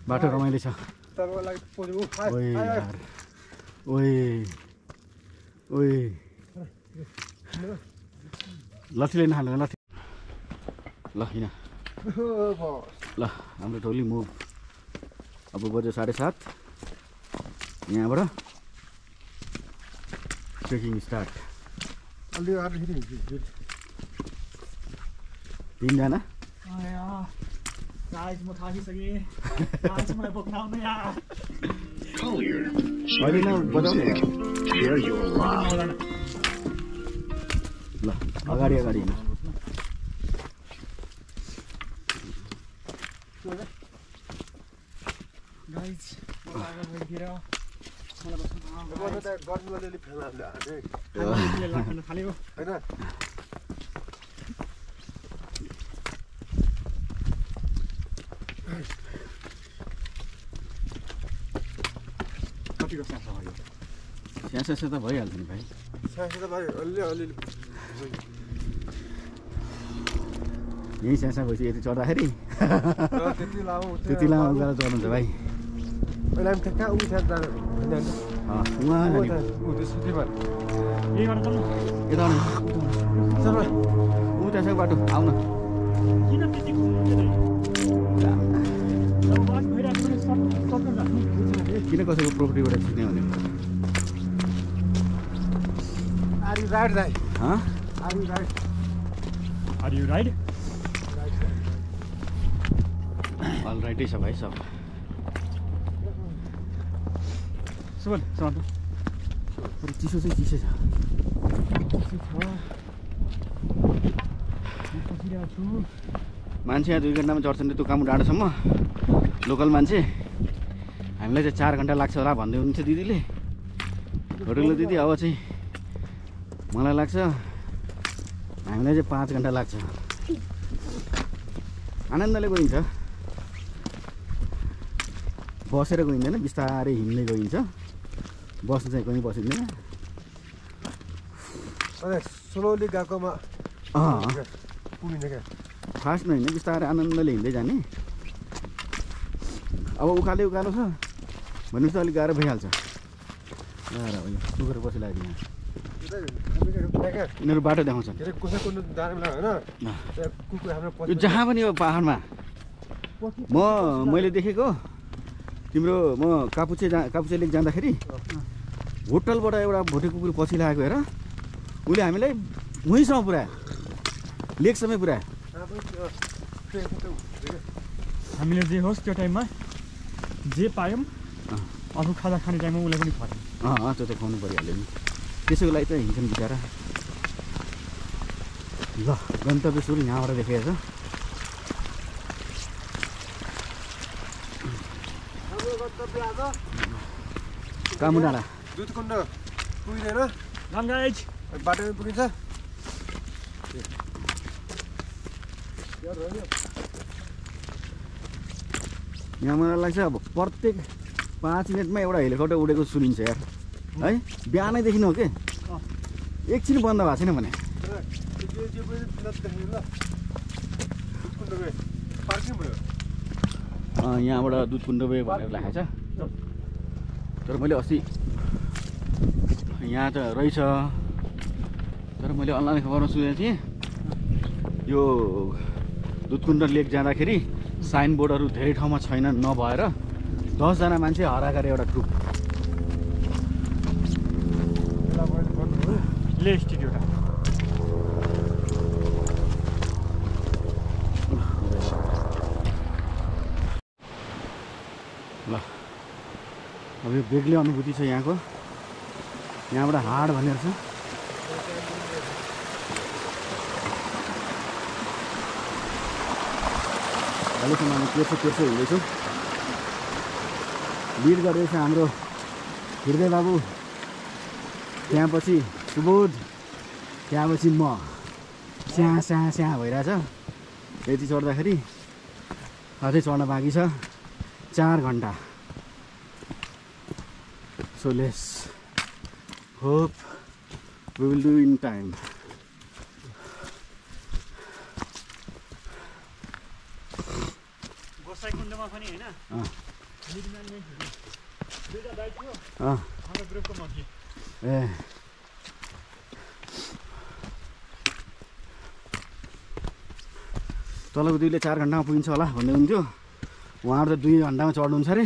बाटो रमाइलो छ ओइ यार ओइ ओइ लट्ठीले नहाल्नु लट्ठी ल हिँड ल हाम्रो टोली मुभ अब बज्यो 7:30 यहाँबाट ट्रेकिङ स्टार्ट 3 जना गाइस म थाकिसकेँ आज मलाई बोक्न आउनु यार अहिले न बजाउने ल अगाडि अगाडि हिँड गाइस मलाई भइदिएर मलाई थाल्यो हैन स्यासा त भइहाल्छ नि भाइ यहीँ स्यासा भएपछि यति चढ्दाखेरि त्यति लामो उकालो चढ्नुहुन्छ भाइ उता बाटो आउन किन कसैको प्रोपर्टीबाट छिर्ने भने Are you right, guy? Huh? Are you right? Are you right? All right is भाइ सब सुन सुन चिसो चाहिँ चिसो छ मान्छे यहाँ 2 घन्टामा चढ्छन् त्यो काम डाँडोसम्म लोकल मान्छे हामीलाई चाहिँ 4 घन्टा लाग्छ होला भन्दै हुनुहुन्छ दिदीले होटलको दिदी अब चाहिँ मलाई लाग्छ हामीलाई चाहिँ 5 घन्टा लाग्छ आनन्दले गइन्छ बसेर गइँदैन बिस्तारै हिँड्दै गइन्छ बस्नु चाहिँ कहीँ बसिँदैन अरे स्लोली गएकोमा पुगिन्छ क्या फास्ट नहिँड्ने बिस्तारै आनन्दले हिँड्दै जाने अब उकालो छ भनेपछि अलिक गाह्रो भइहाल्छ कुकुर बसिरहेको यहाँ यिनीहरू बाटो देखाउँछन् यो जहाँ पनि हो पाहाडमा मैले देखेको तिम्रो म कापुचे लेक जाँदाखेरि होटलबाट एउटा भोटे कुकुर पछि लागेको हेर उसले हामीलाई उहीँसम्म पुऱ्यायो लेकसम्मै पुऱ्यायो हामीले जे होस् त्यो टाइममा जे पायौँ अरू खाजा खाने टाइममा उसलाई पनि खुवायौँ त्यो त खुवाउनु परिहाल्यो नि त्यसैको लागि त हिँड्छन् बिचरा ल गन्तव्य सुरु यहाँबाट देखेको छ कामु डाँडा दुधकुण्ड पुगिँदैन बाटोमा पुगिन्छ यहाँ मलाई लाग्छ अब प्रत्येक 5 मिनटमा एउटा हेलिकप्टर उडेको सुनिन्छ यार है बिहानैदेखि हो के एकछिन बन्द भएको छैन भने यहाँबाट दुधकुण्ड वे भनेर लेखेको छ तर मैले अस्ति यहाँ त रहेछ तर मैले अनलाइन खबरमा सुनेको थिएँ यो दुधकुण्ड लेक जाँदाखेरि साइनबोर्डहरू धेरै ठाउँमा छैन नभएर 10 जना मान्छे हराएको एउटा ग्रुप ल अब यो बेग्लै अनुभूति छ यहाँको यहाँबाट हाड भनेर छ अहिलेसम्म हामी तेर्सो हिँड्दैछौँ लिड गर्दैछ हाम्रो हृदय बाबु त्यहाँपछि सुबोध त्यहाँपछि म स्या भइरहेछ यति चढ्दाखेरि अझै चढ्न बाँकी छ 4 घन्टा so let's hope we will do in time गोसाइकुण्डमा पनि होइन अँ मिडम्यान नै थियो दुईटा दाइ थियो अँ हाम्रो ग्रुपको म थिएँ ए तलको दुईले 4 घन्टामा पुगिन्छ होला भन्दै हुन्थ्यो उहाँहरू त 2 घन्टामा चढ्नुहुन्छ अरे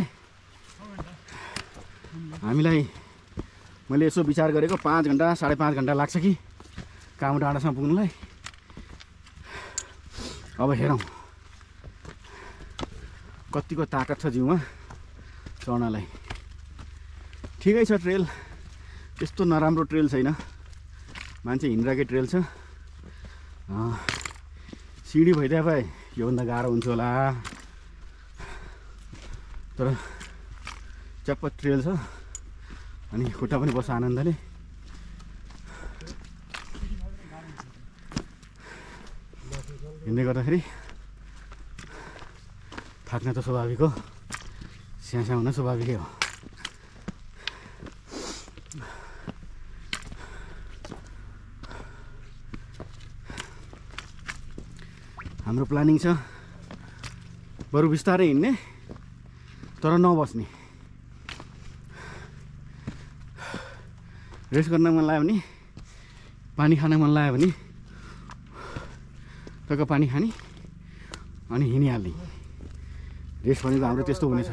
हामीलाई मैले यसो विचार गरेको 5 घन्टा 5.5 घन्टा लाग्छ कि काम डाँडासम्म पुग्नुलाई अब हेरौँ कतिको ताकत छ जिउमा चढ्नलाई ठिकै छ ट्रेल त्यस्तो नराम्रो ट्रेल छैन मान्छे हिँड्राकै ट्रेल छ सिडी भइदिए भए योभन्दा गाह्रो हुन्थ्यो होला तर चप्प ट्रेल छ अनि खुट्टा पनि बस्छ आनन्दले हिँड्दै गर्दाखेरि थाक्न त स्वाभाविक हो स्यास्या हुन स्वाभाविकै हो हाम्रो प्लानिङ छ बरु बिस्तारै हिँड्ने तर नबस्ने रेस्ट गर्न मन लाग्यो भने पानी खान मन लाग्यो भने टक्क पानी खाने अनि हिँडिहाल्ने रेस्ट भनेको हाम्रो त्यस्तो हुनेछ